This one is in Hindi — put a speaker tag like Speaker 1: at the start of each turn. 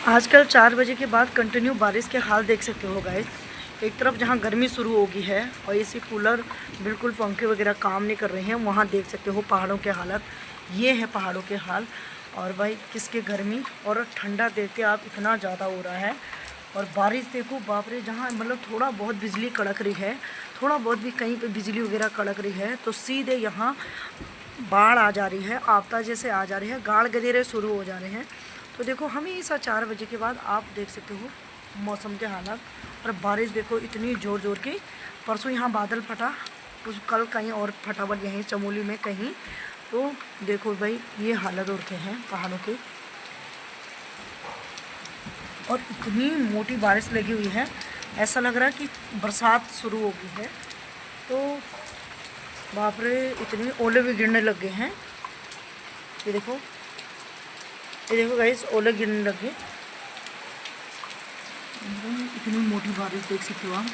Speaker 1: आजकल 4 बजे के बाद कंटिन्यू बारिश के हाल देख सकते हो गाइस। एक तरफ जहाँ गर्मी शुरू होगी है और एसी कूलर बिल्कुल पंखे वगैरह काम नहीं कर रहे हैं, वहाँ देख सकते हो पहाड़ों के हालत। ये है पहाड़ों के हाल। और भाई किसके गर्मी और ठंडा देखते आप इतना ज़्यादा हो रहा है। और बारिश देखो बाप रे, जहाँ मतलब थोड़ा बहुत बिजली कड़क रही है, थोड़ा बहुत भी कहीं पे बिजली वगैरह कड़क रही है तो सीधे यहाँ बाढ़ आ जा रही है, आपदा जैसे आ जा रही है, गाड़ गदेरे शुरू हो जा रहे हैं। तो देखो हमेशा 4 बजे के बाद आप देख सकते हो मौसम के हालात। और बारिश देखो इतनी ज़ोर ज़ोर की। परसों यहाँ बादल फटा, कुछ कल कहीं और फटा हुआ यहीं चमोली में कहीं। तो देखो भाई ये हालत हो रखे हैं पहाड़ों के। और इतनी मोटी बारिश लगी हुई है, ऐसा लग रहा है कि बरसात शुरू हो गई है। तो बाप रे, इतनी ओले भी गिरने लग गए हैं। ये देखो गाइस, ओले गिरने लगे। इतनी मोटी बारिश देख सकते हो आप।